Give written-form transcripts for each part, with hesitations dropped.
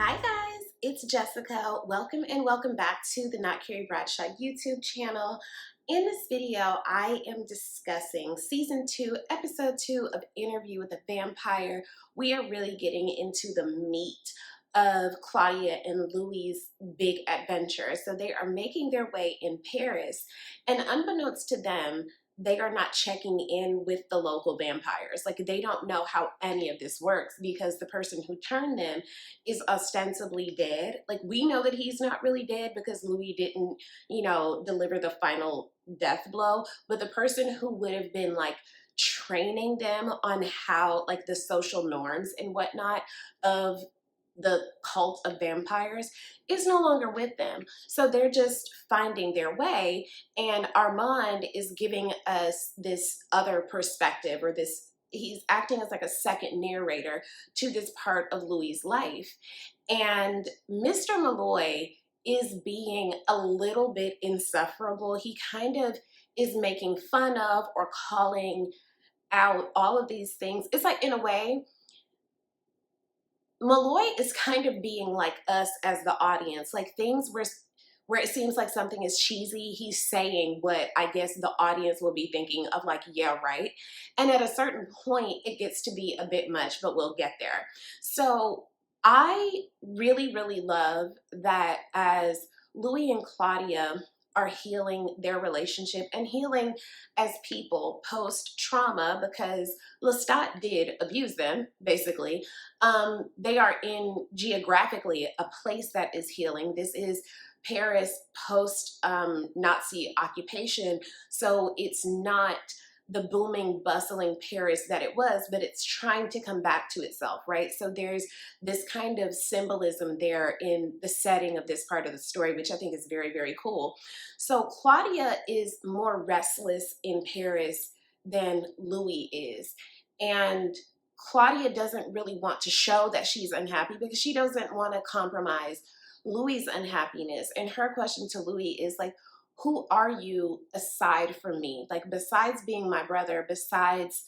Hi guys, it's Jessica. Welcome and welcome back to the Not Carrie Bradshaw YouTube channel. In this video, I am discussing season 2, episode 2 of Interview with a Vampire. We are really getting into the meat of Claudia and Louis' big adventure. So they are making their way in Paris, and unbeknownst to them, they are not checking in with the local vampires. Like, they don't know how any of this works because the person who turned them is ostensibly dead. Like, we know that he's not really dead because Louis didn't, deliver the final death blow. But the person who would have been like training them on how, like, the social norms and whatnot of the cult of vampires is no longer with them. So they're just finding their way. And Armand is giving us this other perspective, or this, he's acting as like a second narrator to this part of Louis' life. And Mr. Malloy is being a little bit insufferable. He kind of is making fun of or calling out all of these things. It's like, in a way, Malloy is kind of being like us as the audience. Like, things where it seems like something is cheesy, he's saying what I guess the audience will be thinking of, like, yeah, right. And at a certain point, it gets to be a bit much, but we'll get there. So I really, really love that as Louis and Claudia are healing their relationship and healing as people post-trauma, because Lestat did abuse them, basically. They are in, geographically, a place that is healing. This is Paris post-Nazi occupation, so it's not the booming, bustling Paris that it was, but it's trying to come back to itself, right? So there's this kind of symbolism there in the setting of this part of the story, which I think is very, very cool. So Claudia is more restless in Paris than Louis is. And Claudia doesn't really want to show that she's unhappy because she doesn't want to compromise Louis' unhappiness. And her question to Louis is like, who are you aside from me? Like, besides being my brother, besides,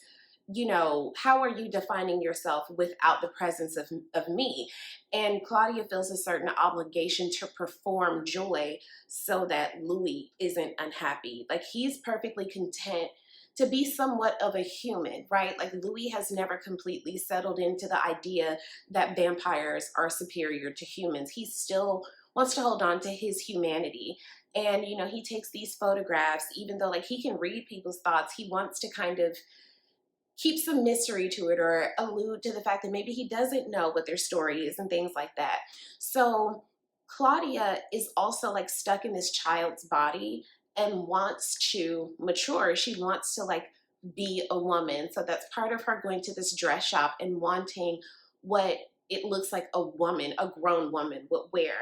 how are you defining yourself without the presence of me? And Claudia feels a certain obligation to perform joy so that Louis isn't unhappy. Like, he's perfectly content to be somewhat of a human, right? Like, Louis has never completely settled into the idea that vampires are superior to humans. He still wants to hold on to his humanity. And, he takes these photographs, even though, like, he can read people's thoughts, he wants to kind of keep some mystery to it or allude to the fact that maybe he doesn't know what their story is and things like that. So Claudia is also, like, stuck in this child's body and wants to mature. She wants to, like, be a woman. So that's part of her going to this dress shop and wanting what it looks like a woman, a grown woman would wear.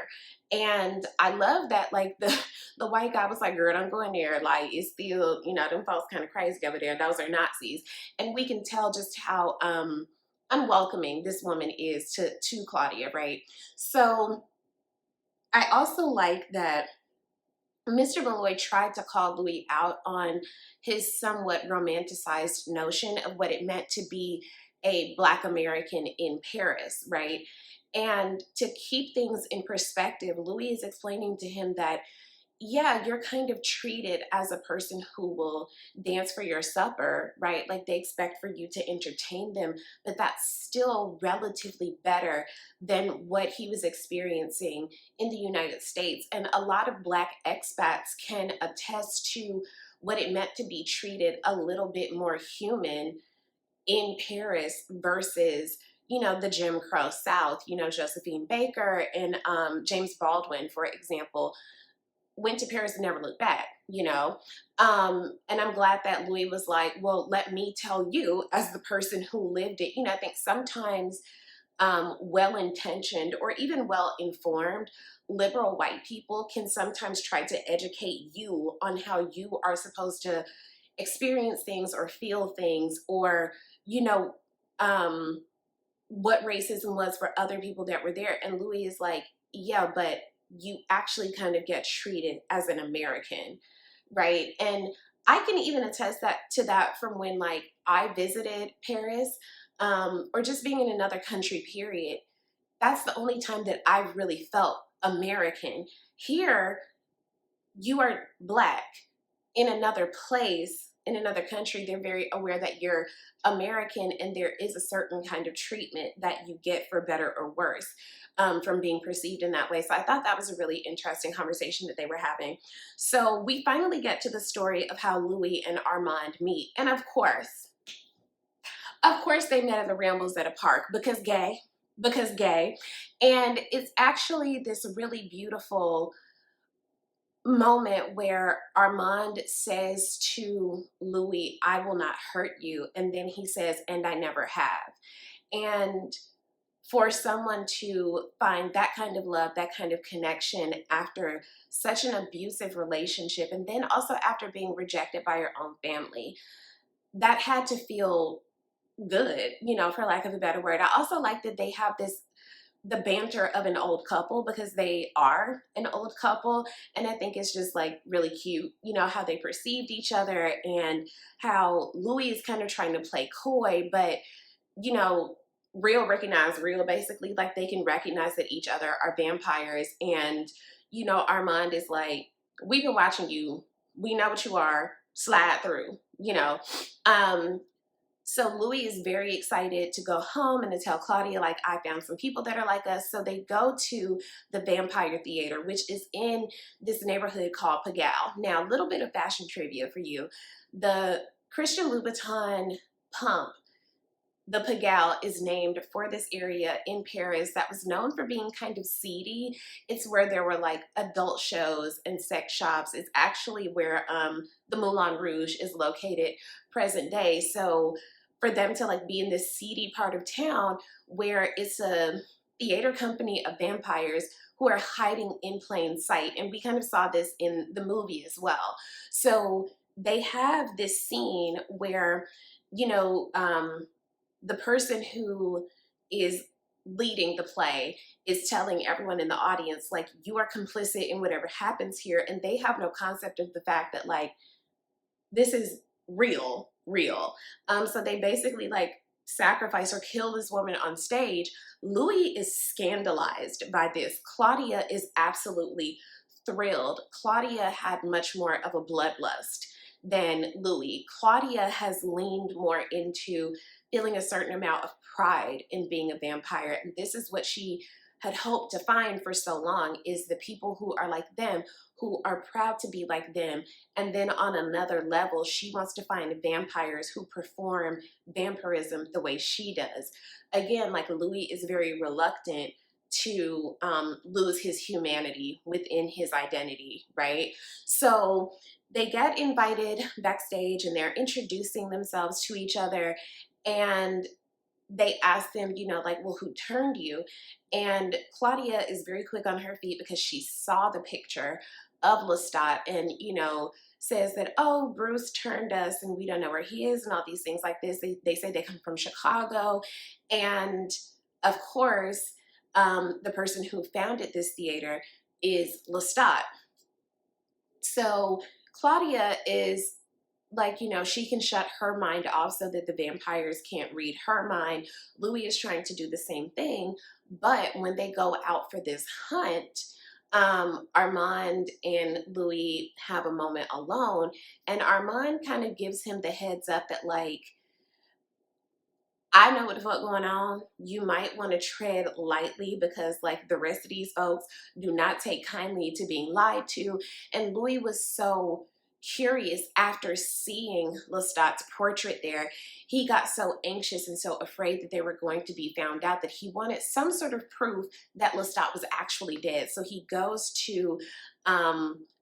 And I love that, like, the white guy was like, girl, don't go in there. Like, it's still, them folks kind of crazy over there. Those are Nazis. And we can tell just how unwelcoming this woman is to Claudia, right? So I also like that Mr. Malloy tried to call Louis out on his somewhat romanticized notion of what it meant to be a Black American in Paris, right? And to keep things in perspective, Louis is explaining to him that, yeah, you're kind of treated as a person who will dance for your supper, right? Like, they expect for you to entertain them, but that's still relatively better than what he was experiencing in the United States. And a lot of Black expats can attest to what it meant to be treated a little bit more human in Paris versus, the Jim Crow South. Josephine Baker and James Baldwin, for example, went to Paris and never looked back, and I'm glad that Louis was like, well, let me tell you as the person who lived it. I think sometimes well-intentioned or even well-informed liberal white people can sometimes try to educate you on how you are supposed to experience things or feel things, or, what racism was for other people that were there. And Louis is like, yeah, but you actually kind of get treated as an American, right? And I can even attest to that from when, like, I visited Paris, or just being in another country, period. that's the only time that I really felt American. Here, you are Black in another place, in another country. They're very aware that you're American, and there is a certain kind of treatment that you get for better or worse from being perceived in that way. So I thought that was a really interesting conversation that they were having. So we finally get to the story of how Louis and Armand meet. And of course they met at the Rambles at a park because gay. And it's actually this really beautiful moment where Armand says to Louis, "I will not hurt you." And then he says, "And I never have." And for someone to find that kind of love, that kind of connection after such an abusive relationship, and then also after being rejected by your own family, that had to feel good, you know, for lack of a better word. I also like that they have the banter of an old couple, because they are an old couple, and I think it's just like really cute, you know, how they perceived each other, and how Louis is kind of trying to play coy, but you know, real recognize real, basically. Like, they can recognize that each other are vampires, and you know, Armand is like, "We've been watching you, we know what you are, slide through," you know. So Louis is very excited to go home and to tell Claudia, like, "I found some people that are like us." So they go to the Vampire Theater, which is in this neighborhood called Pigalle. Now, a little bit of fashion trivia for you. The Christian Louboutin pump, the Pigalle, is named for this area in Paris that was known for being kind of seedy. It's where there were like adult shows and sex shops. It's actually where the Moulin Rouge is located present day. So for them to like be in this seedy part of town where it's a theater company of vampires who are hiding in plain sight, and we kind of saw this in the movie as well. So they have this scene where, you know, the person who is leading the play is telling everyone in the audience, like, "You are complicit in whatever happens here." And they have no concept of the fact that, like, this is real. So they basically like sacrifice or kill this woman on stage. Louis is scandalized by this. Claudia is absolutely thrilled. Claudia had much more of a bloodlust than Louis. Claudia has leaned more into feeling a certain amount of pride in being a vampire. And this is what she had hoped to find for so long, is the people who are like them, who are proud to be like them. And then on another level, she wants to find vampires who perform vampirism the way she does. Again, like, Louis is very reluctant to lose his humanity within his identity, right? So they get invited backstage and they're introducing themselves to each other, and they ask them, you know, like, "Well, who turned you?" And Claudia is very quick on her feet because she saw the picture of Lestat, and, you know, says that, "Oh, Bruce turned us and we don't know where he is," and all these things like this. They say they come from Chicago. And of course, the person who founded this theater is Lestat. So Claudia is like, you know, she can shut her mind off so that the vampires can't read her mind. Louis is trying to do the same thing. But when they go out for this hunt, Armand and Louis have a moment alone, and Armand kind of gives him the heads up that, like, "I know what the fuck going on. You might want to tread lightly, because like the rest of these folks do not take kindly to being lied to." And Louis was so curious after seeing Lestat's portrait there. He got so anxious and so afraid that they were going to be found out that he wanted some sort of proof that Lestat was actually dead. So he goes to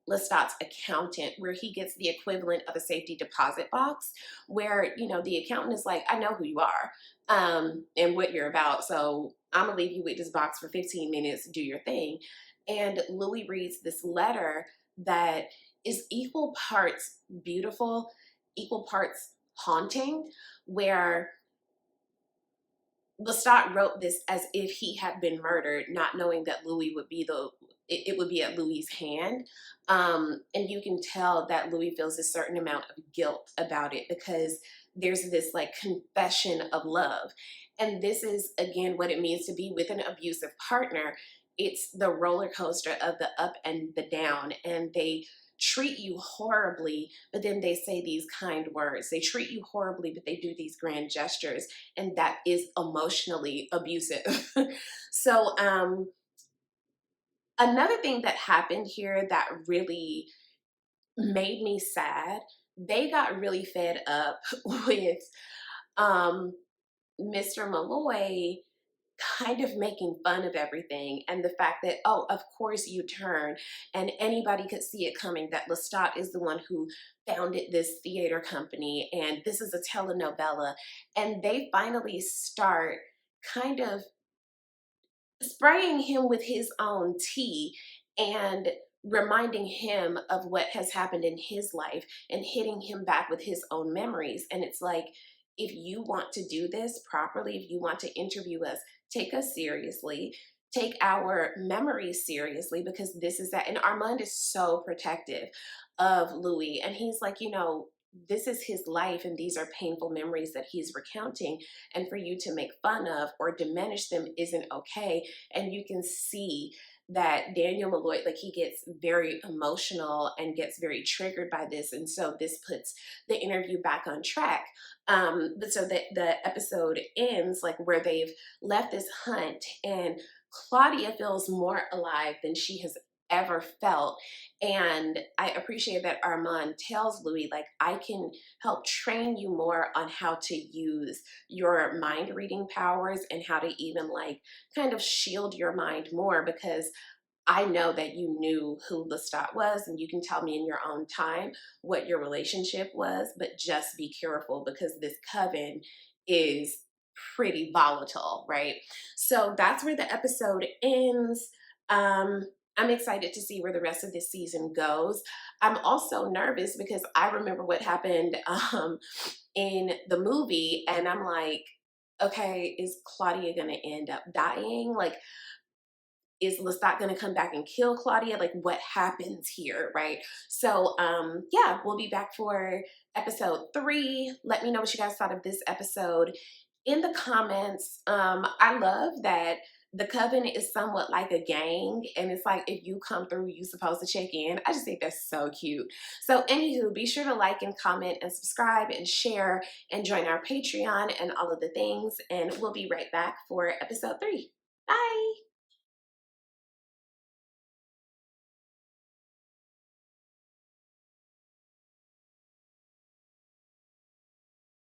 Lestat's accountant, where he gets the equivalent of a safety deposit box, where, you know, the accountant is like, "I know who you are and what you're about, so I'm gonna leave you with this box for 15 minutes, do your thing." And Louis reads this letter that is equal parts beautiful, equal parts haunting, where Lestat wrote this as if he had been murdered, not knowing that Louis would be it would be at Louis's hand. And you can tell that Louis feels a certain amount of guilt about it, because there's this like confession of love. And this is, again, what it means to be with an abusive partner. It's the roller coaster of the up and the down, and they treat you horribly, but then they say these kind words. They treat you horribly, but they do these grand gestures, and that is emotionally abusive. So, another thing that happened here that really made me sad, they got really fed up with um, Mr. Malloy kind of making fun of everything, and the fact that, oh, of course you turn, and anybody could see it coming, that Lestat is the one who founded this theater company, and this is a telenovela. And they finally start kind of spraying him with his own tea and reminding him of what has happened in his life and hitting him back with his own memories. And it's like, if you want to do this properly, if you want to interview us, take us seriously, take our memories seriously, because this is that. And Armand is so protective of Louis, and he's like, this is his life, and these are painful memories that he's recounting, and for you to make fun of or diminish them isn't okay. And you can see that Daniel Malloy, like, he gets very emotional and gets very triggered by this, and so this puts the interview back on track. But so that the episode ends like where they've left this hunt, and Claudia feels more alive than she has ever felt. And I appreciate that Armand tells Louis, like, I can help train you more on how to use your mind reading powers and how to even like kind of shield your mind more, because I know that you knew who Lestat was, and you can tell me in your own time what your relationship was, but just be careful, because this coven is pretty volatile, right? So that's where the episode ends. I'm excited to see where the rest of this season goes. I'm also nervous because I remember what happened in the movie, and I'm like, okay, is Claudia gonna end up dying? Like, is Lestat gonna come back and kill Claudia? Like, what happens here, right? So yeah, we'll be back for episode 3. Let me know what you guys thought of this episode in the comments. I love that the coven is somewhat like a gang, and it's like, if you come through, you're supposed to check in. I just think that's so cute. So anywho, be sure to like and comment and subscribe and share and join our Patreon and all of the things, and we'll be right back for episode 3. Bye.